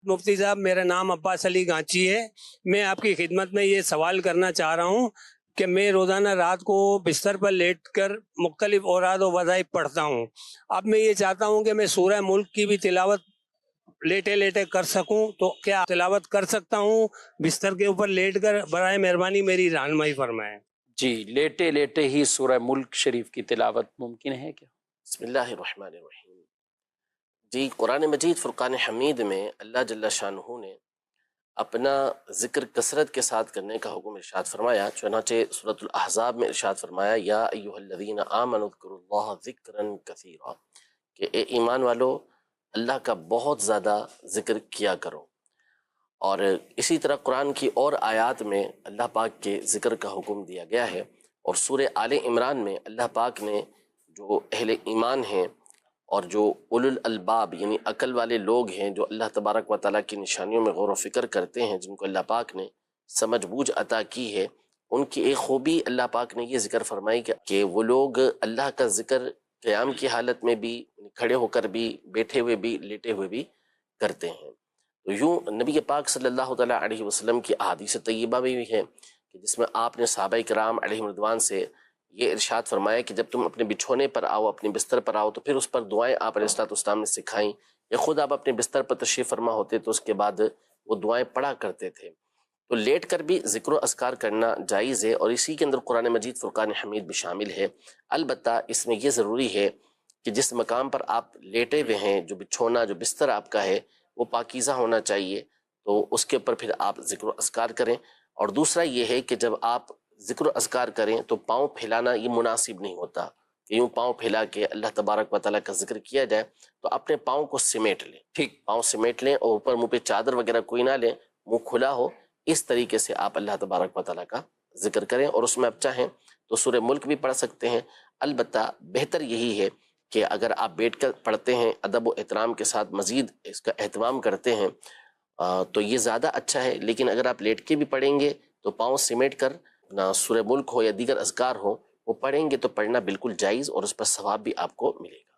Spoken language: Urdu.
مفتی صاحب، میرا نام عباس علی گانچی ہے. میں آپ کی خدمت میں یہ سوال کرنا چاہ رہا ہوں کہ میں روزانہ رات کو بستر پر لیٹ کر مختلف اوراد و وظائف پڑھتا ہوں. اب میں یہ چاہتا ہوں کہ میں سورہ ملک کی بھی تلاوت لیٹے لیٹے کر سکوں، تو کیا تلاوت کر سکتا ہوں بستر کے اوپر لیٹ کر؟ برائے مہربانی میری رہنمائی فرمائیں. جی، لیٹے لیٹے ہی سورہ ملک شریف کی تلاوت ممکن ہے کیا؟ بسم اللہ الرحمن الرحیم. جی، قرآن مجید فرقان حمید میں اللہ جل شانہ نے اپنا ذکر کثرت کے ساتھ کرنے کا حکم ارشاد فرمایا. چنانچہ سورۃ الاحزاب میں ارشاد فرمایا یا ایھا الذین آمنوا اذکروا اللہ ذکرا کثیرا، کہ اے ایمان والو اللہ کا بہت زیادہ ذکر کیا کرو. اور اسی طرح قرآن کی اور آیات میں اللہ پاک کے ذکر کا حکم دیا گیا ہے. اور سورہ آل عمران میں اللہ پاک نے جو اہل ایمان ہیں اور جو اولو الالباب یعنی عقل والے لوگ ہیں، جو اللہ تبارک و تعالیٰ کی نشانیوں میں غور و فکر کرتے ہیں، جن کو اللہ پاک نے سمجھ بوجھ عطا کی ہے، ان کی ایک خوبی اللہ پاک نے یہ ذکر فرمائی کہ وہ لوگ اللہ کا ذکر قیام کی حالت میں بھی، کھڑے ہو کر بھی، بیٹھے ہوئے بھی، لیٹے ہوئے بھی کرتے ہیں. تو یوں نبی پاک صلی اللہ تعالیٰ علیہ وسلم کی احادیث طیبہ بھی ہے کہ جس میں آپ نے صحابہ کرام علیہم رضوان سے یہ ارشاد فرمایا کہ جب تم اپنے بچھونے پر آؤ، اپنے بستر پر آؤ، تو پھر اس پر دعائیں آپ علیہ السلام نے سکھائیں، یا خود آپ اپنے بستر پر تشریف فرما ہوتے تو اس کے بعد وہ دعائیں پڑھا کرتے تھے. تو لیٹ کر بھی ذکر و اذکار کرنا جائز ہے، اور اسی کے اندر قرآن مجید فرقان حمید بھی شامل ہے. البتہ اس میں یہ ضروری ہے کہ جس مقام پر آپ لیٹے ہوئے ہیں، جو بچھونا، جو بستر آپ کا ہے، وہ پاکیزہ ہونا چاہیے، تو اس کے اوپر پھر آپ ذکر و اذکار کریں. اور دوسرا یہ ہے کہ جب آپ ذکر و اذکار کریں تو پاؤں پھیلانا یہ مناسب نہیں ہوتا کہ یوں پاؤں پھیلا کے اللہ تبارک و تعالیٰ کا ذکر کیا جائے. تو اپنے پاؤں کو سمیٹ لیں، ٹھیک، پاؤں سمیٹ لیں، اور اوپر منہ پہ چادر وغیرہ کوئی نہ لیں، منہ کھلا ہو. اس طریقے سے آپ اللہ تبارک و تعالیٰ کا ذکر کریں. اور اس میں آپ چاہیں تو سورہ ملک بھی پڑھ سکتے ہیں. البتہ بہتر یہی ہے کہ اگر آپ بیٹھ کر پڑھتے ہیں، ادب و احترام کے ساتھ مزید اس کا اہتمام کرتے ہیں، تو یہ زیادہ اچھا ہے. لیکن اگر آپ لیٹ کے بھی پڑھیں گے تو پاؤں سمیٹ کر نہ سورہ ملک ہو یا دیگر اذکار ہو وہ پڑھیں گے تو پڑھنا بالکل جائز، اور اس پر ثواب بھی آپ کو ملے گا.